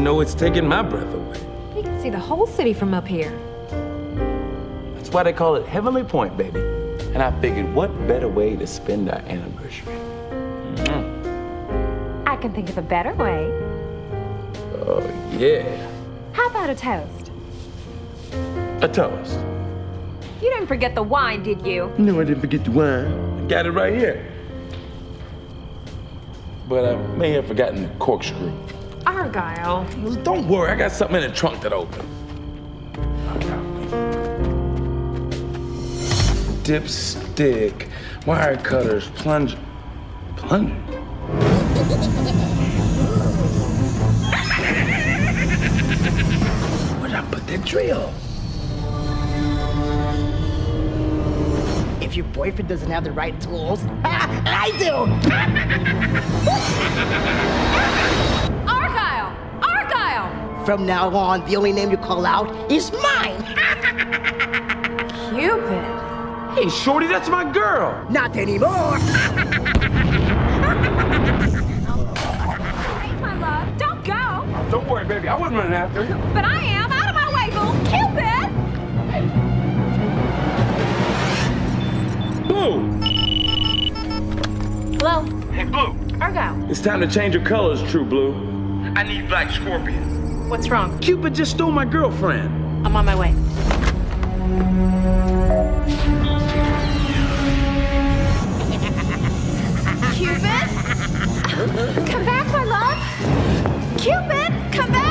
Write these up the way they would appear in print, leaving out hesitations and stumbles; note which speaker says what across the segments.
Speaker 1: know it's taking my breath away.
Speaker 2: You can see the whole city from up here.
Speaker 1: That's why they call it Heavenly Point, baby. And I figured, what better way to spend our anniversary?
Speaker 2: I can think of a better way.
Speaker 1: Oh, yeah.
Speaker 2: How about a toast?
Speaker 1: A toast.
Speaker 2: You didn't forget the wine, did you?
Speaker 1: No, I didn't forget the wine. I got it right here. But I may have forgotten the corkscrew.
Speaker 2: Argyle.
Speaker 1: Don't worry, I got something in the trunk that open. Dipstick, wire cutters, plunger. Plunger? Where'd I put that drill?
Speaker 3: If your boyfriend doesn't have the right tools, I do!
Speaker 2: Argyle! Argyle!
Speaker 3: From now on, the only name you call out is mine!
Speaker 2: Cupid.
Speaker 1: Hey, Shorty, that's my girl.
Speaker 3: Not anymore!
Speaker 2: Hey, my love, don't go!
Speaker 1: Don't worry, baby, I wasn't running after you.
Speaker 2: But I am. Out of my way, boo! Cupid!
Speaker 1: Blue!
Speaker 2: Hello?
Speaker 1: Hey, Blue.
Speaker 2: Argyle.
Speaker 1: It's time to change your colors, True Blue. I need Black Scorpion.
Speaker 2: What's wrong?
Speaker 1: Cupid just stole my girlfriend.
Speaker 2: I'm on my way. Cupid? Come back, my love! Cupid, come back!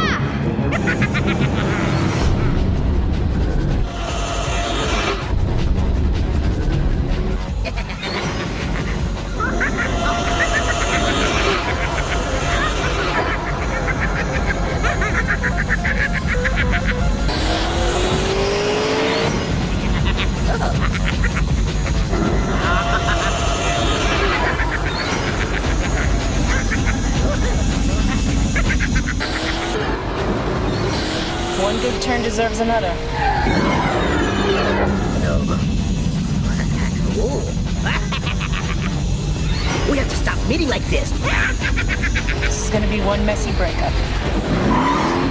Speaker 4: One good turn deserves another.
Speaker 3: We have to stop meeting like this.
Speaker 4: This is gonna be one messy breakup.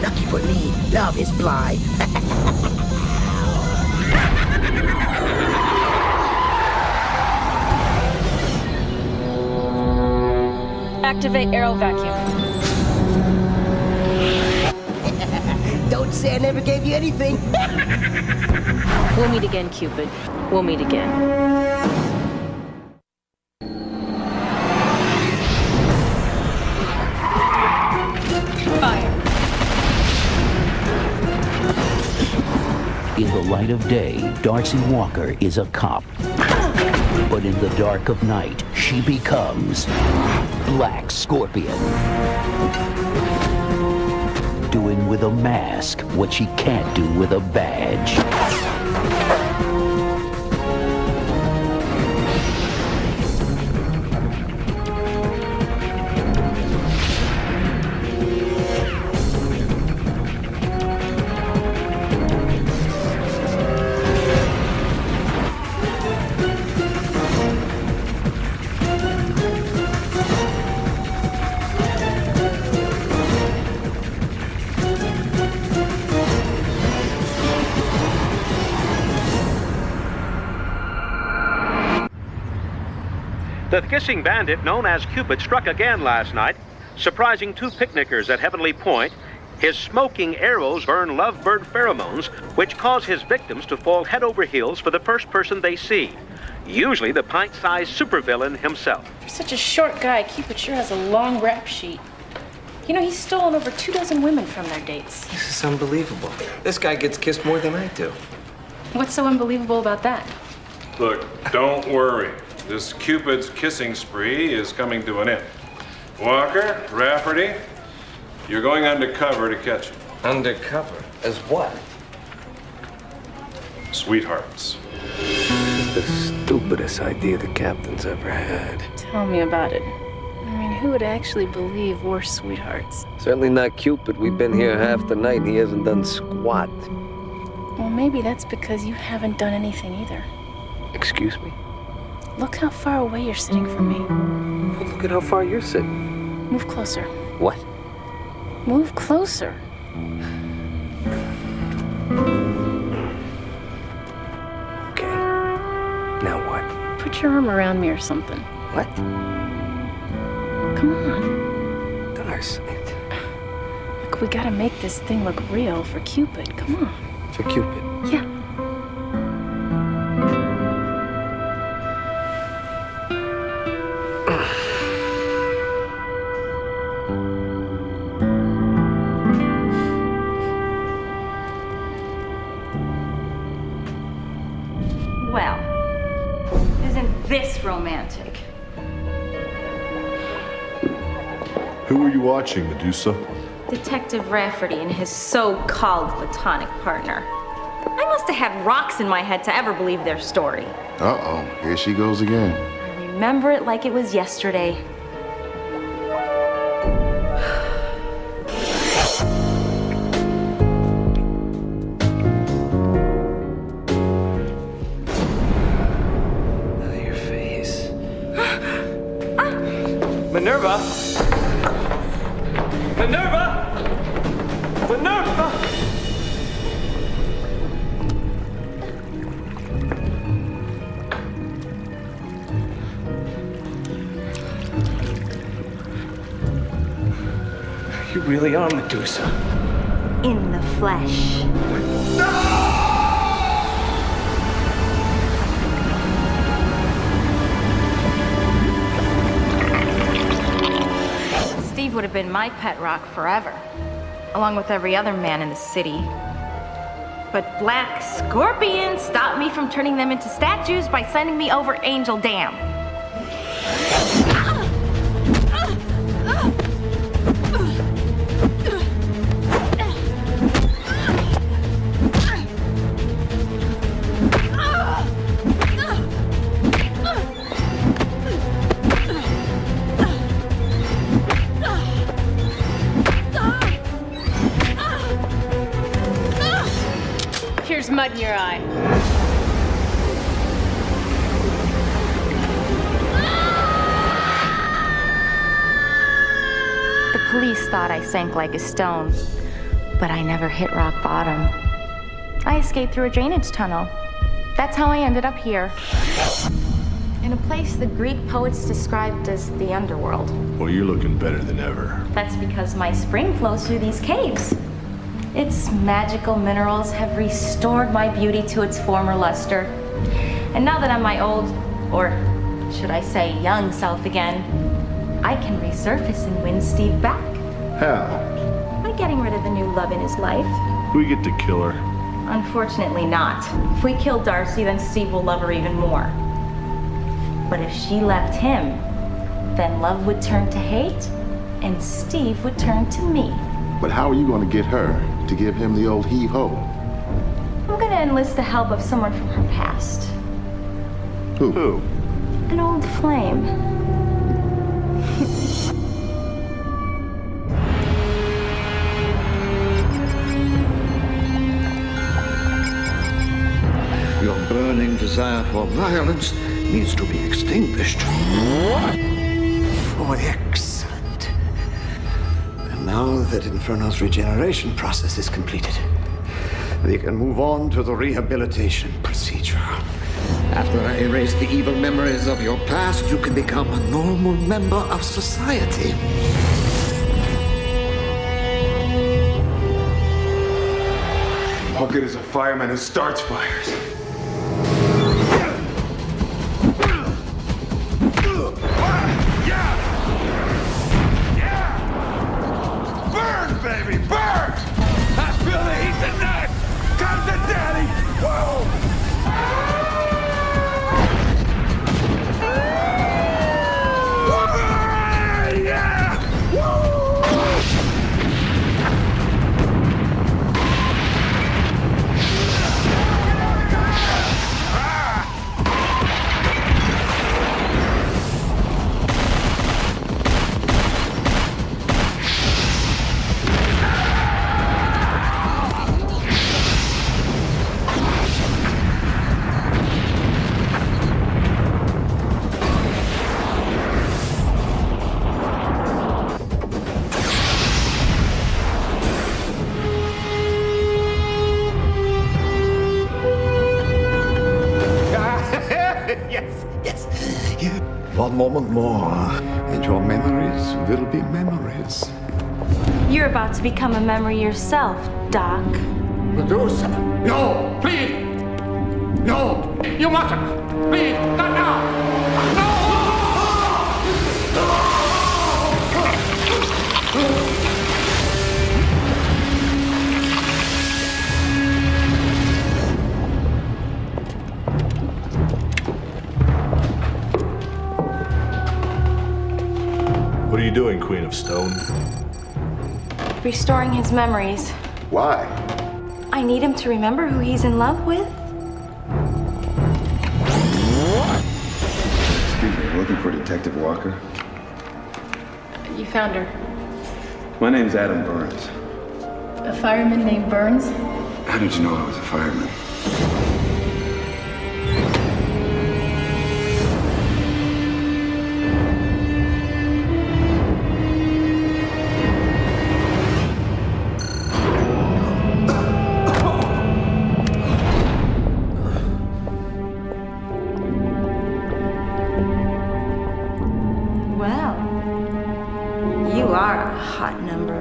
Speaker 3: Lucky for me, love is blind.
Speaker 4: Activate aero vacuum.
Speaker 3: Don't say I never gave you anything.
Speaker 4: We'll meet again, Cupid. We'll meet again. Fire.
Speaker 5: In the light of day, Darcy Walker is a cop. But in the dark of night, she becomes Black Scorpion. Doing with a mask what she can't do with a badge.
Speaker 6: The kissing bandit known as Cupid struck again last night, surprising two picnickers at Heavenly Point. His smoking arrows burn lovebird pheromones, which cause his victims to fall head over heels for the first person they see, usually the pint-sized supervillain himself.
Speaker 4: For such a short guy, Cupid sure has a long rap sheet. You know, he's stolen over 24 women from their dates.
Speaker 7: This is unbelievable. This guy gets kissed more than I do.
Speaker 4: What's so unbelievable about that?
Speaker 8: Look, don't worry. This Cupid's kissing spree is coming to an end. Walker, Rafferty, you're going undercover to catch him.
Speaker 7: Undercover? As what?
Speaker 8: Sweethearts.
Speaker 7: The stupidest idea the captain's ever had.
Speaker 4: Tell me about it. I mean, who would actually believe we're sweethearts?
Speaker 7: Certainly not Cupid. We've been here half the night and he hasn't done squat.
Speaker 4: Well, maybe that's because you haven't done anything either.
Speaker 7: Excuse me?
Speaker 4: Look how far away you're sitting from me.
Speaker 7: Well, look at how far you're sitting.
Speaker 4: Move closer.
Speaker 7: What?
Speaker 4: Move closer.
Speaker 7: Okay. Now what?
Speaker 4: Put your arm around me or something.
Speaker 7: What?
Speaker 4: Come on.
Speaker 7: Darcy.
Speaker 4: Look, we gotta make this thing look real for Cupid. Come on.
Speaker 7: For Cupid.
Speaker 4: Yeah.
Speaker 2: Well, isn't this romantic?
Speaker 9: Who are you watching, Medusa?
Speaker 2: Detective Rafferty and his so-called platonic partner. I must have had rocks in my head to ever believe their story.
Speaker 9: Uh-oh, here she goes again.
Speaker 2: I remember it like it was yesterday.
Speaker 7: Your face.
Speaker 1: Minerva! Minerva! Minerva! You really are Medusa.
Speaker 2: In the flesh. Steve would have been my pet rock forever, along with every other man in the city. But Black Scorpion stopped me from turning them into statues by sending me over Angel Dam.
Speaker 4: Here's mud in your eye.
Speaker 2: The police thought I sank like a stone, but I never hit rock bottom. I escaped through a drainage tunnel. That's how I ended up here. In a place the Greek poets described as the underworld.
Speaker 9: Well, you're looking better than ever.
Speaker 2: That's because my spring flows through these caves. Its magical minerals have restored my beauty to its former luster. And now that I'm my old, or should I say young self again, I can resurface and win Steve back.
Speaker 9: How?
Speaker 2: By getting rid of the new love in his life.
Speaker 9: We get to kill her.
Speaker 2: Unfortunately not. If we kill Darcy, then Steve will love her even more. But if she left him, then love would turn to hate, and Steve would turn to me.
Speaker 9: But how are you going to get her to give him the old heave-ho?
Speaker 2: I'm gonna enlist the help of someone from her past.
Speaker 9: Who?
Speaker 2: An old flame.
Speaker 10: Your burning desire for violence needs to be extinguished. Oh, excellent. And now that Inferno's regeneration process is completed, we can move on to the rehabilitation procedure. After I erase the evil memories of your past, you can become a normal member of society.
Speaker 9: How good is a fireman who starts fires?
Speaker 11: Burn, baby, burn! I feel the heat tonight! Come to daddy! Whoa! Yeah! Woo!
Speaker 10: moment more, and your memories will be memories.
Speaker 2: You're about to become a memory yourself, Doc.
Speaker 10: Medusa! No! Please! No! You mustn't! Please! Not now!
Speaker 12: What are you doing, Queen of Stone?
Speaker 2: Restoring his memories.
Speaker 10: Why?
Speaker 2: I need him to remember who he's in love with.
Speaker 9: Excuse me, I'm looking for Detective Walker.
Speaker 4: You found her.
Speaker 9: My name's Adam Burns.
Speaker 4: A fireman named Burns?
Speaker 9: How did you know I was a fireman?
Speaker 2: Hot number.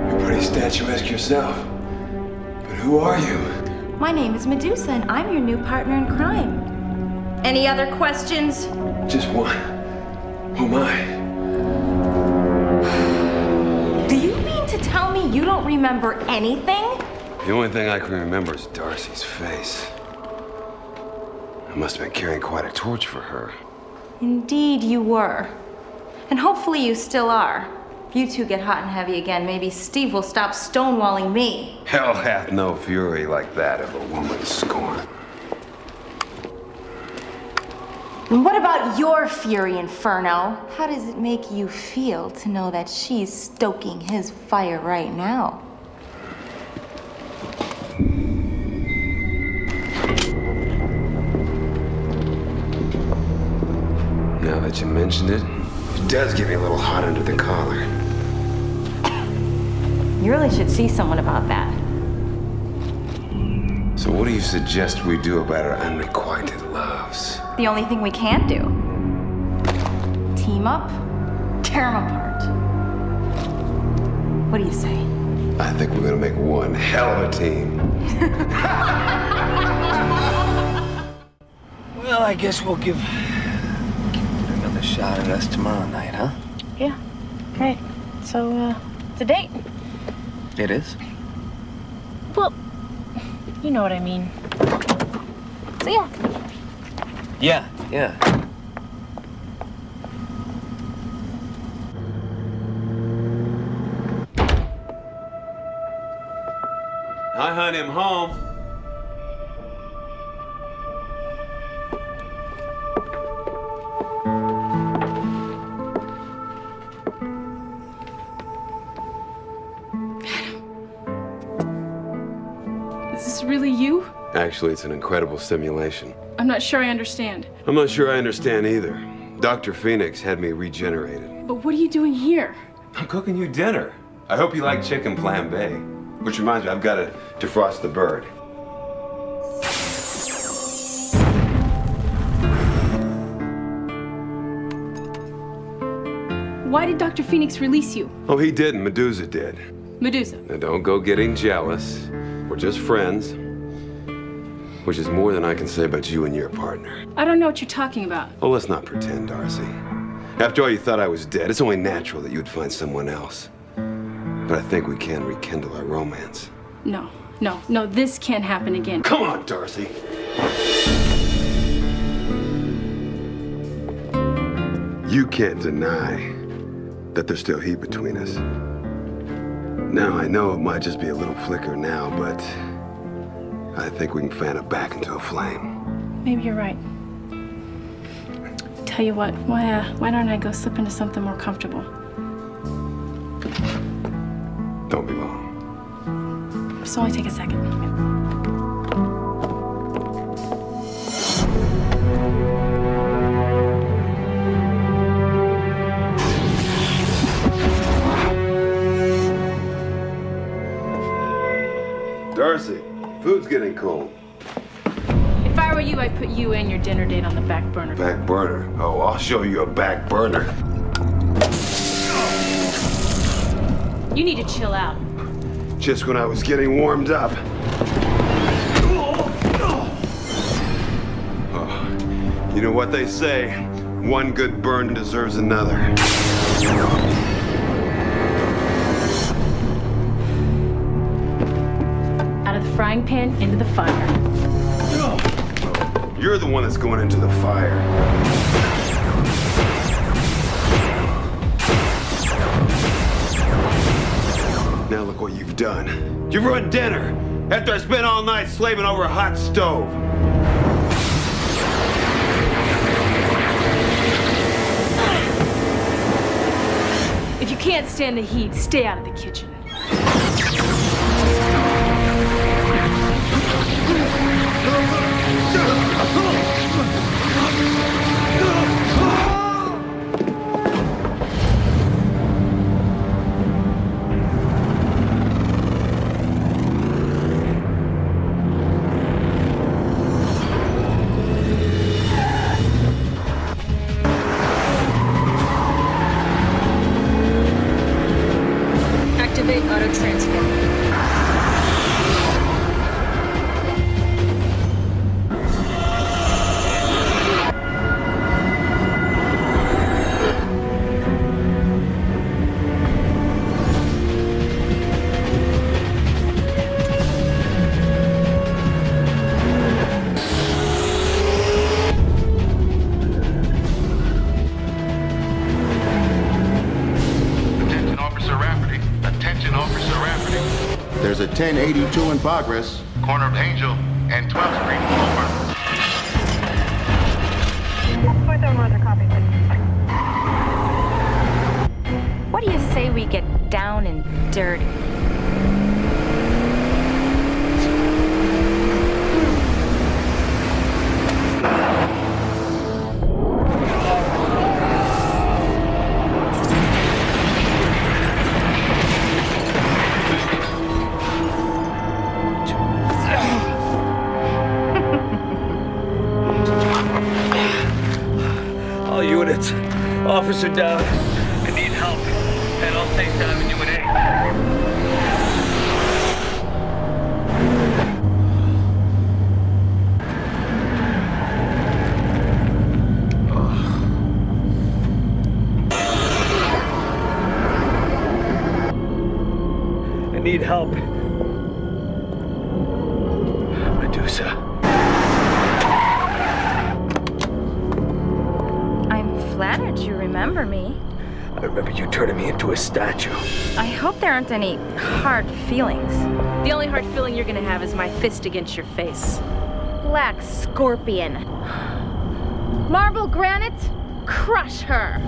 Speaker 9: You're pretty statuesque yourself. But who are you?
Speaker 2: My name is Medusa, and I'm your new partner in crime. Any other questions?
Speaker 9: Just one. Who am I?
Speaker 2: Do you mean to tell me you don't remember anything?
Speaker 9: The only thing I can remember is Darcy's face. I must have been carrying quite a torch for her.
Speaker 2: Indeed you were. And hopefully you still are. If you two get hot and heavy again, maybe Steve will stop stonewalling me.
Speaker 9: Hell hath no fury like that of a woman's scorn.
Speaker 2: And what about your fury, Inferno? How does it make you feel to know that she's stoking his fire right now?
Speaker 9: Now that you mentioned it, it does get me a little hot under the collar.
Speaker 2: You really should see someone about that.
Speaker 9: So what do you suggest we do about our unrequited loves?
Speaker 2: The only thing we can do. Team up, tear them apart. What do you say?
Speaker 9: I think we're gonna make one hell of a team.
Speaker 7: Well, I guess we'll give another shot at us tomorrow night, huh?
Speaker 4: Yeah. Great. So, it's a date.
Speaker 7: It is?
Speaker 4: Well, you know what I mean. So, yeah.
Speaker 7: Yeah.
Speaker 9: I hunt him home.
Speaker 4: Is this really you?
Speaker 9: Actually, it's an incredible simulation.
Speaker 4: I'm not sure I understand.
Speaker 9: I'm not sure I understand either. Dr. Phoenix had me regenerated.
Speaker 4: But what are you doing here?
Speaker 9: I'm cooking you dinner. I hope you like chicken flambe. Which reminds me, I've got to defrost the bird.
Speaker 4: Why did Dr. Phoenix release you?
Speaker 9: Oh, he didn't. Medusa did.
Speaker 4: Medusa.
Speaker 9: Now, don't go getting jealous. We're just friends. Which is more than I can say about you and your partner.
Speaker 4: I don't know what you're talking about.
Speaker 9: Oh, let's not pretend, Darcy. After all, you thought I was dead. It's only natural that you would find someone else. But I think we can rekindle our romance.
Speaker 4: No, this can't happen again.
Speaker 9: Come on, Darcy. You can't deny that there's still heat between us. Now, I know it might just be a little flicker now, but I think we can fan it back into a flame.
Speaker 4: Maybe you're right. Tell you what, why don't I go slip into something more comfortable?
Speaker 9: Don't be long.
Speaker 4: Just only take a second.
Speaker 9: Darcy, food's getting cold.
Speaker 2: If I
Speaker 4: were you, I'd put you and your dinner date on the back burner.
Speaker 9: Back burner? Oh, I'll show you a back burner.
Speaker 4: You need to chill out.
Speaker 9: Just when I was getting warmed up. Oh, you know what they say? One good burn deserves another.
Speaker 4: Out of the frying pan, into the fire.
Speaker 9: You're the one that's going into the fire. Now look what you've done. You've ruined dinner after I spent all night slaving over a hot stove.
Speaker 4: If you can't stand the heat, stay out of the kitchen. Activate auto transfer.
Speaker 13: There's a 1082 in progress.
Speaker 14: Corner of Angel and 12th Street. Over.
Speaker 2: What do you say we get down and dirty?
Speaker 7: All units, officer down. I need help. Head all State Avenue and I need help. Medusa.
Speaker 2: Flattered you remember me.
Speaker 7: I remember you turning me into a statue.
Speaker 2: I hope there aren't any hard feelings.
Speaker 4: The only hard feeling you're gonna have is my fist against your face.
Speaker 2: Black Scorpion. Marble Granite, crush her.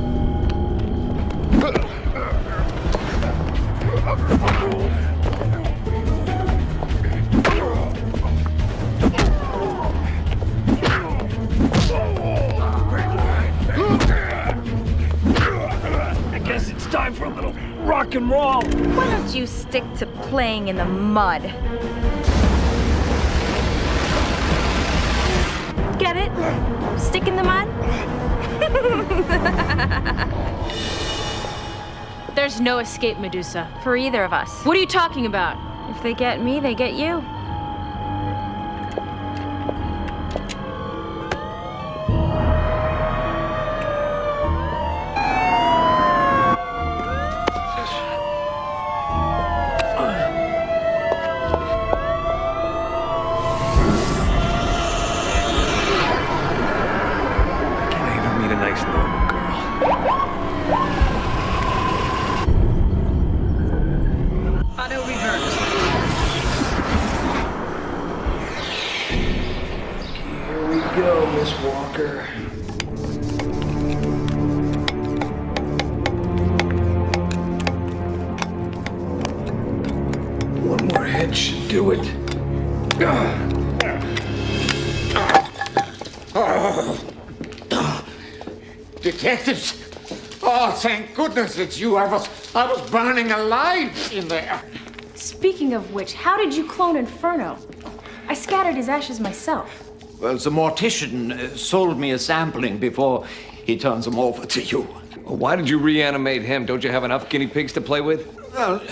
Speaker 7: It's time for a little rock and roll.
Speaker 2: Why don't you stick to playing in the mud? Get it? Stick in the mud?
Speaker 4: There's no escape, Medusa.
Speaker 2: For either of us.
Speaker 4: What are you talking about?
Speaker 2: If they get me, they get you.
Speaker 7: Do it.
Speaker 10: Detectives! Oh, thank goodness it's you. I was burning alive in there.
Speaker 4: Speaking of which, how did you clone Inferno? I scattered his ashes myself.
Speaker 10: Well, the mortician sold me a sampling before he turns them over to you.
Speaker 15: Well, why did you reanimate him? Don't you have enough guinea pigs to play with?
Speaker 10: Well,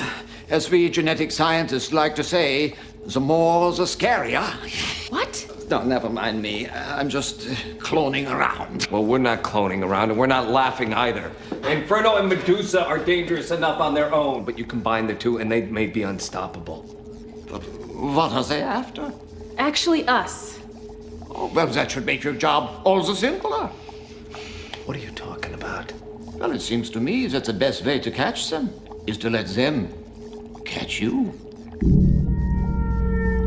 Speaker 10: as we genetic scientists like to say, the more the scarier.
Speaker 4: What?
Speaker 10: No, never mind me. I'm just cloning around.
Speaker 15: Well, we're not cloning around, and we're not laughing either. Inferno and Medusa are dangerous enough on their own, but you combine the two and they may be unstoppable.
Speaker 10: But what are they after?
Speaker 4: Actually, us.
Speaker 10: Oh, well, that should make your job all the simpler.
Speaker 15: What are you talking about?
Speaker 10: Well, it seems to me that the best way to catch them is to let them catch you.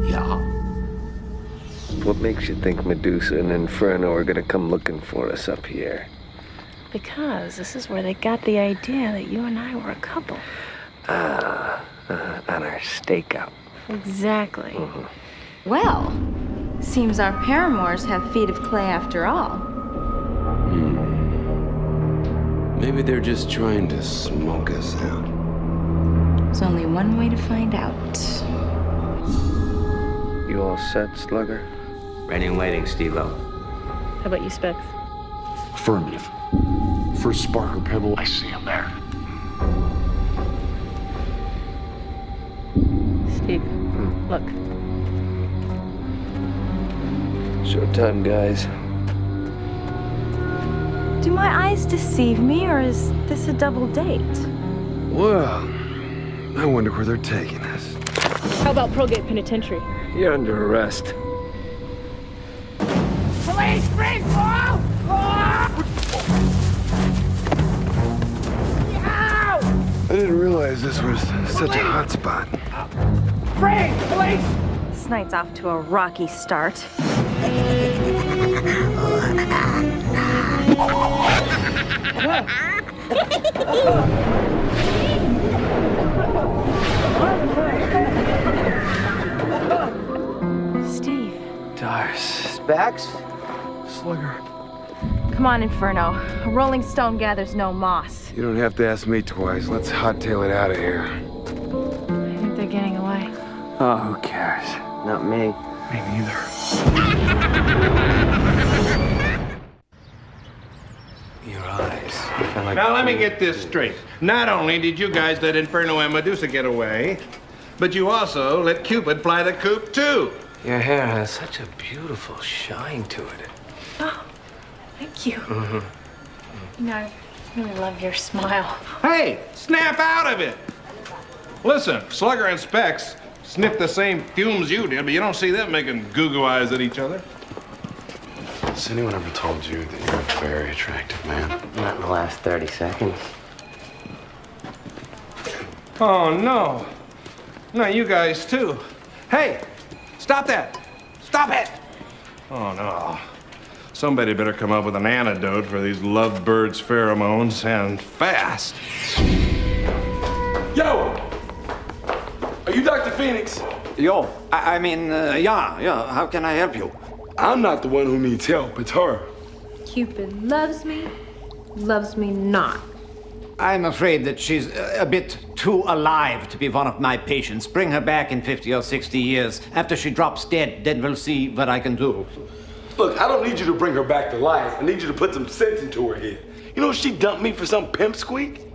Speaker 10: Yeah.
Speaker 16: What makes you think Medusa and Inferno are gonna come looking for us up here?
Speaker 4: Because this is where they got the idea that you and I were a couple.
Speaker 16: On our stakeout.
Speaker 4: Exactly.
Speaker 2: Well, seems our paramours have feet of clay after all.
Speaker 9: Maybe they're just trying to smoke us out.
Speaker 2: There's only one way to find out.
Speaker 16: You all set, Slugger?
Speaker 17: Ready and waiting, Steve-O.
Speaker 4: How about you, Specs?
Speaker 18: Affirmative. First spark or pebble, I see him there.
Speaker 4: Steve, look.
Speaker 16: Showtime, guys.
Speaker 2: Do my eyes deceive me, or is this a double date?
Speaker 9: Well, I wonder where they're taking us.
Speaker 4: How about Pearlgate Penitentiary?
Speaker 16: You're under arrest.
Speaker 3: Police, free fall!
Speaker 9: I didn't realize this was such a hot spot.
Speaker 3: Free, police!
Speaker 2: This night's off to a rocky start. Steve.
Speaker 16: Dars.
Speaker 17: Specs?
Speaker 9: Slugger.
Speaker 2: Come on, Inferno. A rolling stone gathers no moss.
Speaker 9: You don't have to ask me twice. Let's hot-tail it out of here.
Speaker 2: I think they're getting away.
Speaker 16: Oh, who cares?
Speaker 17: Not me.
Speaker 9: Me neither.
Speaker 16: Your eyes.
Speaker 6: Now let me get this straight. Not only did you guys let Inferno and Medusa get away, but you also let Cupid fly the coop too.
Speaker 16: Your hair has such a beautiful shine to it.
Speaker 4: Oh, thank you. You know, I really love your smile.
Speaker 6: Hey, snap out of it. Listen, Slugger and Specs sniffed the same fumes you did, but you don't see them making goo-goo eyes at each other.
Speaker 18: Has anyone ever told you that you're a very attractive man?
Speaker 17: Not in the last 30 seconds.
Speaker 6: Oh, no. No, you guys too. Hey, stop that. Stop it. Oh, no. Somebody better come up with an antidote for these lovebirds' pheromones, and fast.
Speaker 11: Yo! Are you Dr. Phoenix?
Speaker 10: Yo, yeah, how can I help you?
Speaker 11: I'm not the one who needs help, it's her.
Speaker 19: Cupid loves me not.
Speaker 10: I'm afraid that she's a bit too alive to be one of my patients. Bring her back in 50 or 60 years. After she drops dead, then we'll see what I can do.
Speaker 11: Look, I don't need you to bring her back to life. I need you to put some sense into her head. You know, she dumped me for some pimp squeak.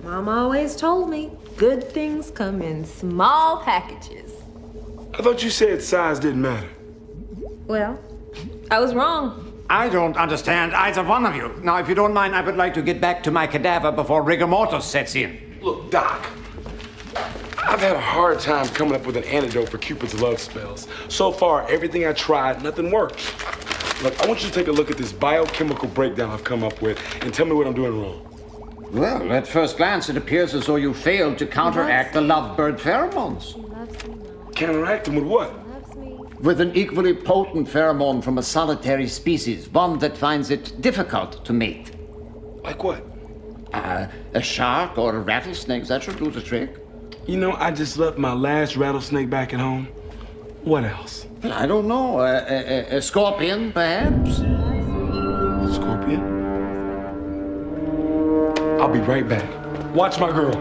Speaker 19: Mama always told me good things come in small packages.
Speaker 11: I thought you said size didn't matter.
Speaker 19: Well, I was wrong.
Speaker 10: I don't understand either one of you. Now, if you don't mind, I would like to get back to my cadaver before rigor mortis sets in.
Speaker 11: Look, Doc, I've had a hard time coming up with an antidote for Cupid's love spells. So far, everything I tried, nothing works. Look, I want you to take a look at this biochemical breakdown I've come up with and tell me what I'm doing wrong.
Speaker 10: Well, at first glance, it appears as though you failed to counteract the lovebird pheromones.
Speaker 11: Counteract them with what?
Speaker 10: With an equally potent pheromone from a solitary species, one that finds it difficult to mate.
Speaker 11: Like what?
Speaker 10: A shark or a rattlesnake, that should do the trick.
Speaker 11: You know, I just left my last rattlesnake back at home. What else?
Speaker 10: I don't know. A scorpion, perhaps?
Speaker 11: A scorpion? I'll be right back. Watch my girl.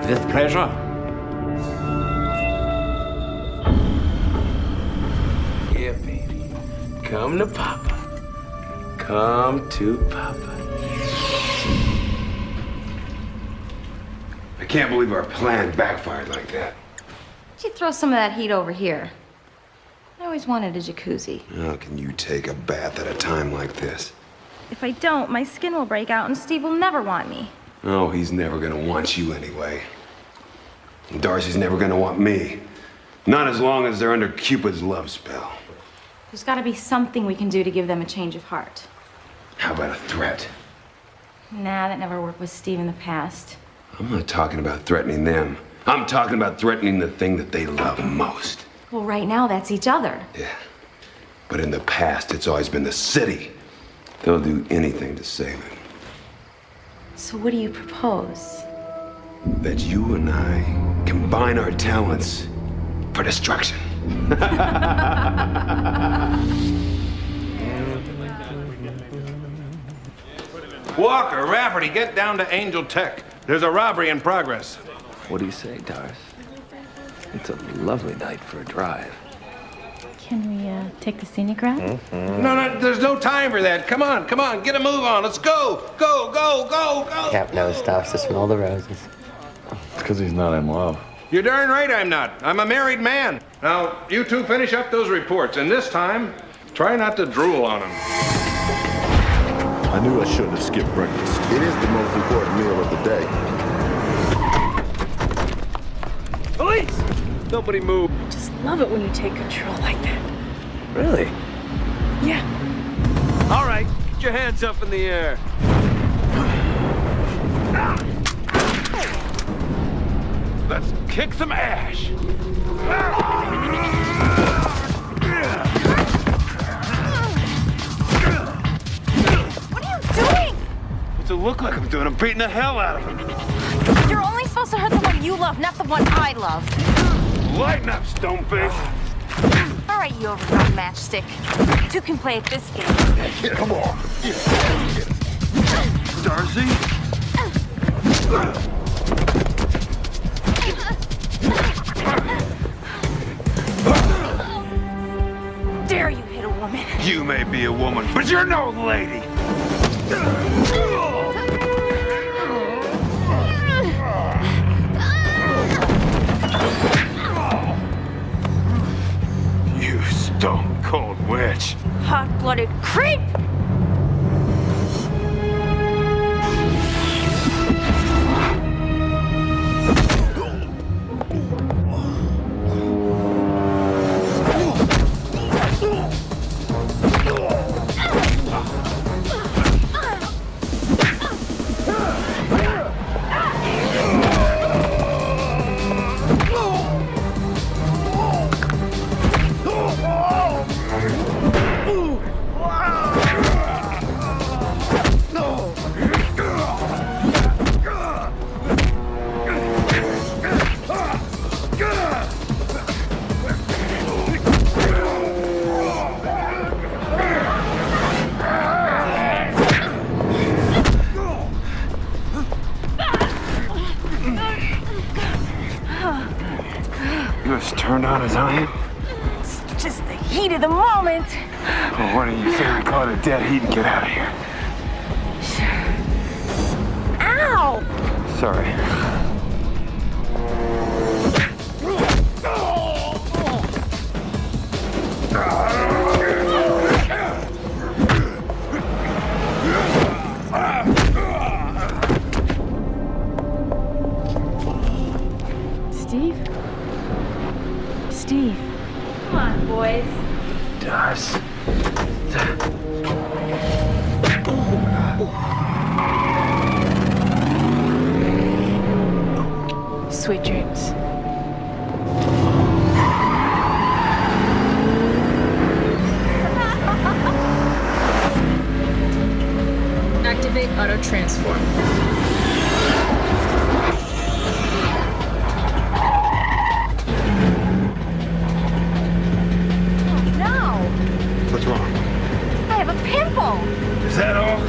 Speaker 10: With pleasure.
Speaker 16: Yeah, baby.
Speaker 1: Come to Papa. Come to Papa.
Speaker 9: I can't believe our plan backfired like that.
Speaker 2: Why'd you throw some of that heat over here? I always wanted a jacuzzi.
Speaker 9: How can you take a bath at a time like this?
Speaker 2: If I don't, my skin will break out and Steve will never want me.
Speaker 9: Oh, he's never gonna want you anyway. And Darcy's never gonna want me. Not as long as they're under Cupid's love spell.
Speaker 2: There's gotta be something we can do to give them a change of heart.
Speaker 9: How about a threat?
Speaker 2: Nah, that never worked with Steve in the past.
Speaker 9: I'm not talking about threatening them. I'm talking about threatening the thing that they love most.
Speaker 2: Well, right now, that's each other.
Speaker 9: Yeah. But in the past, it's always been the city. They'll do anything to save it.
Speaker 2: So what do you propose?
Speaker 9: That you and I combine our talents for destruction.
Speaker 6: Walker, Rafferty, get down to Angel Tech. There's a robbery in progress.
Speaker 17: What do you say, Doris? It's a lovely night for a drive.
Speaker 4: Can we take the scenic route?
Speaker 6: No, there's no time for that. Come on, get a move on. Let's go. Go.
Speaker 17: Cap never stops to smell the roses.
Speaker 12: It's because he's not in love.
Speaker 6: You're darn right I'm not. I'm a married man. Now, you two finish up those reports, and this time, try not to drool on them.
Speaker 12: I knew I shouldn't have skipped breakfast.
Speaker 13: It is the most important meal of the day.
Speaker 7: Police! Nobody move.
Speaker 4: Just love it when you take control like that.
Speaker 17: Really?
Speaker 4: Yeah.
Speaker 7: All right, get your hands up in the air.
Speaker 1: Let's kick some ash.
Speaker 2: What are you doing?
Speaker 1: What's it look like I'm doing? I'm beating the hell out of him.
Speaker 2: You're only supposed to hurt the one you love, not the one I love.
Speaker 1: Lighten up, stoneface.
Speaker 2: All right, you overgrown matchstick. Two can play at this game.
Speaker 1: Come on. Darcy?
Speaker 2: Dare you hit a woman?
Speaker 1: You may be a woman, but you're no lady. You stone-cold witch.
Speaker 2: Hot-blooded creep!
Speaker 1: You're as turned on as I am?
Speaker 2: It's just the heat of the moment.
Speaker 1: Well, why don't you say we call it a dead heat and get out of here?
Speaker 2: Ow!
Speaker 1: Sorry.
Speaker 4: Steve.
Speaker 2: Come on, boys.
Speaker 1: Doris.
Speaker 4: Sweet dreams.
Speaker 19: Activate auto transform.
Speaker 9: What's wrong?
Speaker 2: I have a pimple.
Speaker 1: Is that all?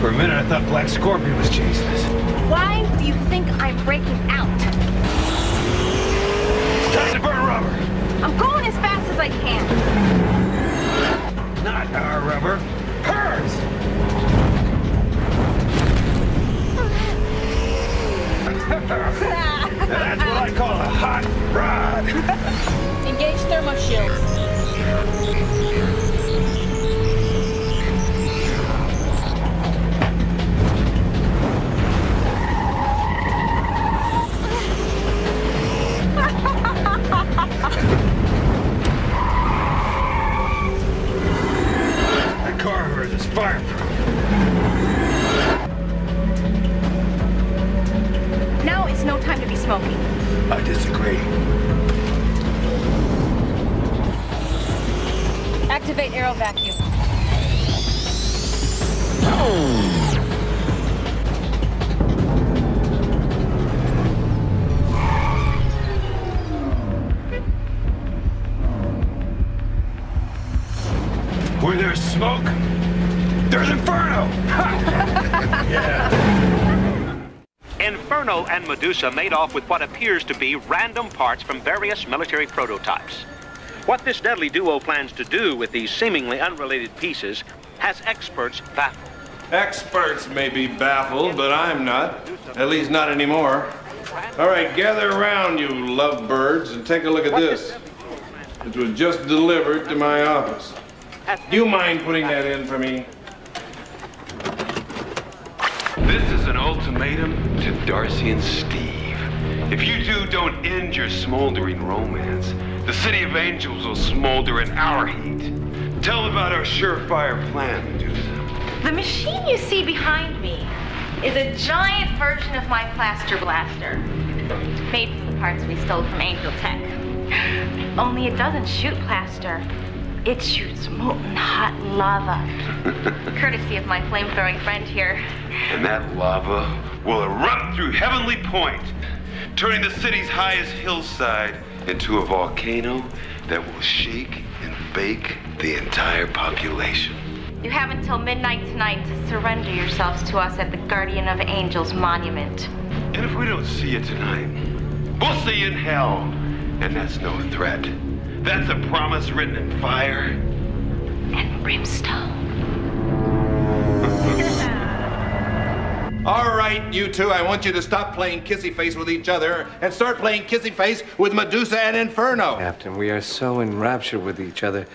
Speaker 1: For a minute, I thought Black Scorpion was chasing us.
Speaker 2: Why do you think I'm breaking out?
Speaker 1: Time to burn rubber.
Speaker 2: I'm going as fast as I can.
Speaker 1: Not
Speaker 9: way.
Speaker 2: Activate arrow vacuum.
Speaker 9: Where there's smoke, there's Inferno!
Speaker 6: Inferno and Medusa made off with what appears to be random parts from various military prototypes. What this deadly duo plans to do with these seemingly unrelated pieces has experts baffled.
Speaker 8: Experts may be baffled, but I'm not. At least not anymore. All right, gather around, you lovebirds, and take a look at this. It was just delivered to my office. Do you mind putting that in for me?
Speaker 9: This is an ultimatum to Darcy and Steve. If you two don't end your smoldering romance, the City of Angels will smolder in our heat. Tell them about our surefire plan, Medusa.
Speaker 2: The machine you see behind me is a giant version of my plaster blaster. Made from the parts we stole from Angel Tech. Only it doesn't shoot plaster. It shoots molten hot lava. Courtesy of my flame-throwing friend here.
Speaker 9: And that lava will erupt through Heavenly Point, turning the city's highest hillside into a volcano that will shake and bake the entire population.
Speaker 2: You have until midnight tonight to surrender yourselves to us at the Guardian of Angels monument.
Speaker 9: And if we don't see you tonight, we'll see you in hell. And that's no threat. That's a promise written in fire
Speaker 2: and brimstone.
Speaker 20: All right, you two, I want you to stop playing kissy face with each other and start playing kissy face with Medusa and Inferno.
Speaker 17: Captain, we are so enraptured with each other,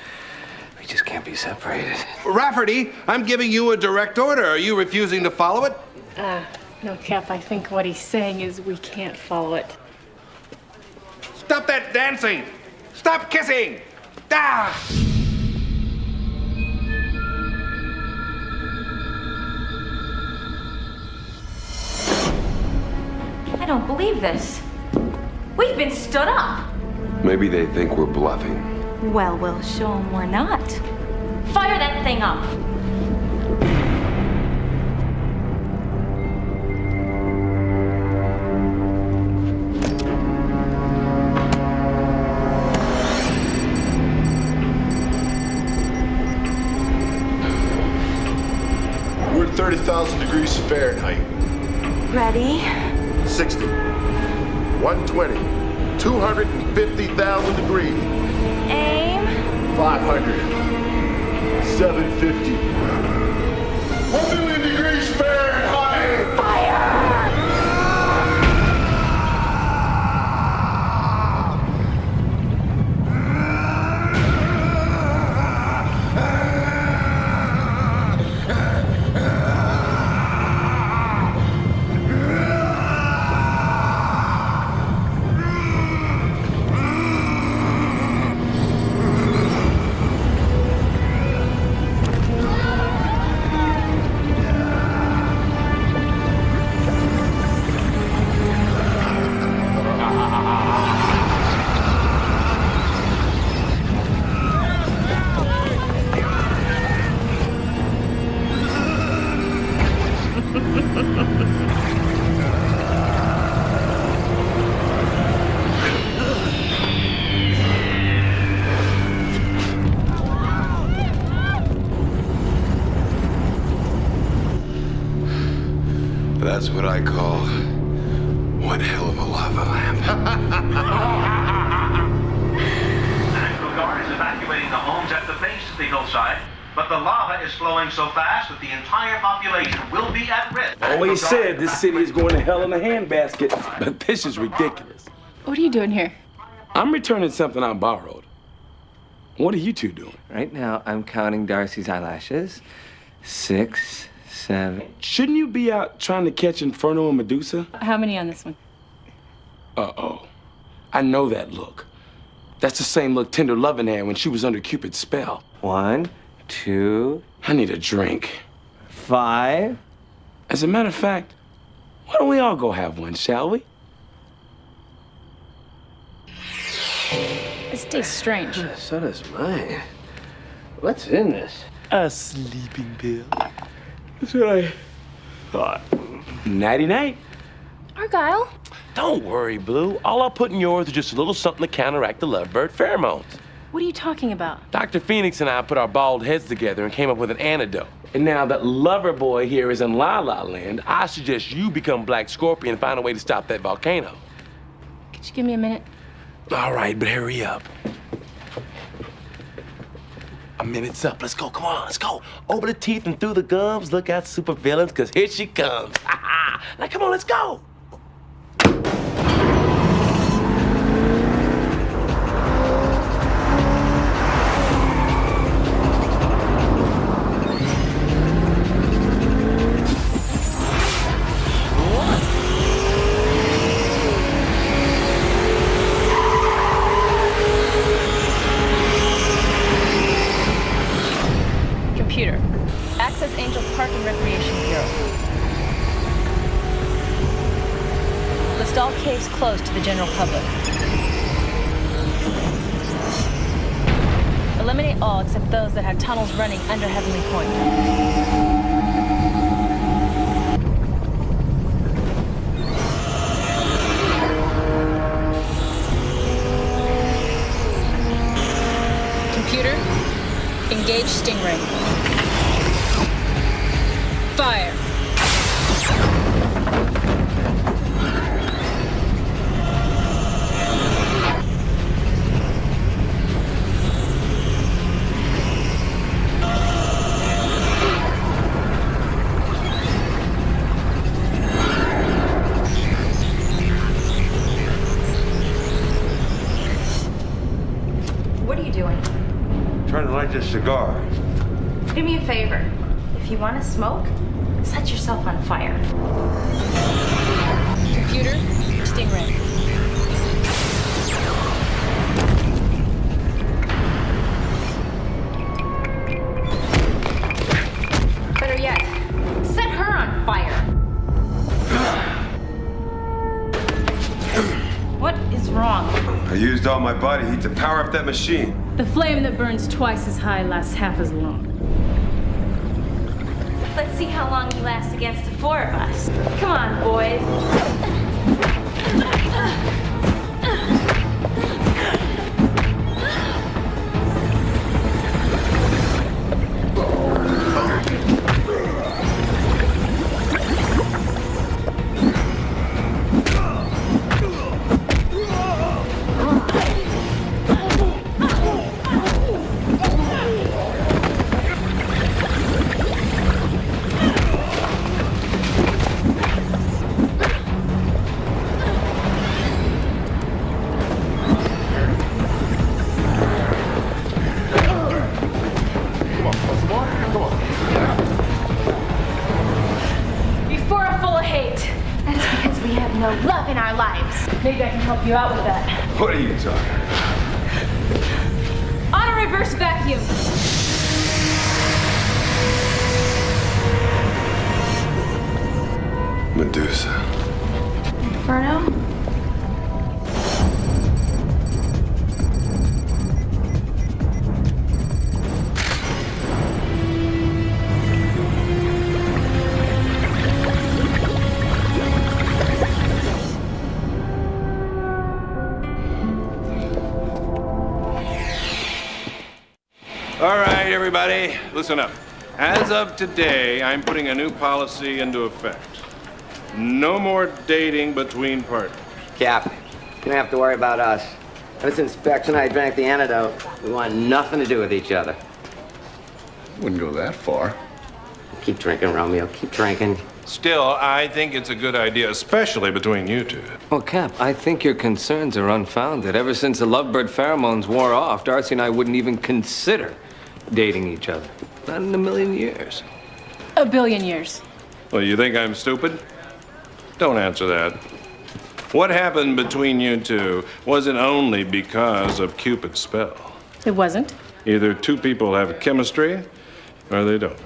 Speaker 17: we just can't be separated.
Speaker 20: Rafferty, I'm giving you a direct order. Are you refusing to follow it?
Speaker 4: No, Cap, I think what he's saying is we can't follow it.
Speaker 20: Stop that dancing! Stop kissing! Ah!
Speaker 2: I don't believe this. We've been stood up.
Speaker 9: Maybe they think we're bluffing.
Speaker 2: Well, we'll show them we're not. Fire that thing up.
Speaker 12: We're at 30,000 degrees Fahrenheit.
Speaker 2: Ready?
Speaker 13: 60, 120, 250,000 degrees.
Speaker 2: Aim.
Speaker 13: 500, 750, 1,000,000 degrees Fahrenheit.
Speaker 2: Fire!
Speaker 9: That's what I call one hell of a lava lamp.
Speaker 6: National Guard is evacuating the homes at the base of the hillside, but the lava is flowing so fast that the entire population will be at risk.
Speaker 11: Always said this city is going to hell in a handbasket, but this is ridiculous.
Speaker 4: What are you doing here?
Speaker 11: I'm returning something I borrowed. What are you two doing?
Speaker 17: Right now, I'm counting Darcy's eyelashes. 6, 7.
Speaker 11: Shouldn't you be out trying to catch Inferno and Medusa?
Speaker 4: How many on this one?
Speaker 11: Uh-oh. I know that look. That's the same look Tender Lovin' had when she was under Cupid's spell.
Speaker 17: 1, 2.
Speaker 11: I need a drink.
Speaker 17: 5.
Speaker 11: As a matter of fact, why don't we all go have one, shall we?
Speaker 4: tastes strange.
Speaker 16: So does mine. What's in this?
Speaker 1: A sleeping pill. That's what I thought. Nighty night.
Speaker 4: Argyle?
Speaker 21: Don't worry, Blue. All I'll put in yours is just a little something to counteract the lovebird pheromones.
Speaker 4: What are you talking about?
Speaker 21: Dr. Phoenix and I put our bald heads together and came up with an antidote. And now that lover boy here is in La La Land, I suggest you become Black Scorpion and find a way to stop that volcano.
Speaker 4: Could you give me a minute?
Speaker 21: All right, but hurry up. A minute's up. Let's go. Come on, let's go. Over the teeth and through the gums. Look out, super villains, because here she comes. Now, come on, let's go.
Speaker 4: Computer, access Angel Park and Recreation Bureau. List all caves closed to the general public. Eliminate all except those that have tunnels running under Heavenly Point. Computer, engage Stingray. Fire.
Speaker 2: What are you doing?
Speaker 9: Trying to light this cigar.
Speaker 2: Do me a favor. If you want to smoke, set yourself on fire.
Speaker 4: Computer, Stingray.
Speaker 2: Better yet, set her on fire. What is wrong?
Speaker 9: I used all my body heat to power up that machine.
Speaker 22: The flame that burns twice as high lasts half as long.
Speaker 2: Let's see how long you last against the four of us. Come on, boys. Before are full of hate. That's because we have no love in our lives.
Speaker 4: Maybe I can help you out with that.
Speaker 9: What are you talking about?
Speaker 22: Auto reverse vacuum.
Speaker 9: Medusa.
Speaker 2: Inferno?
Speaker 8: All right, everybody, listen up. As of today, I'm putting a new policy into effect. No more dating between partners.
Speaker 23: Cap, you don't have to worry about us. Ever since Bex and I drank the antidote, we want nothing to do with each other.
Speaker 13: Wouldn't go that far.
Speaker 23: Keep drinking, Romeo. Keep drinking.
Speaker 8: Still, I think it's a good idea, especially between you two.
Speaker 15: Well, Cap, I think your concerns are unfounded. Ever since the lovebird pheromones wore off, Darcy and I wouldn't even consider dating each other. Not in a million years.
Speaker 4: A billion years.
Speaker 8: Well, you think I'm stupid? Don't answer that. What happened between you two wasn't only because of Cupid's spell.
Speaker 4: It wasn't.
Speaker 8: Either two people have chemistry, or they don't.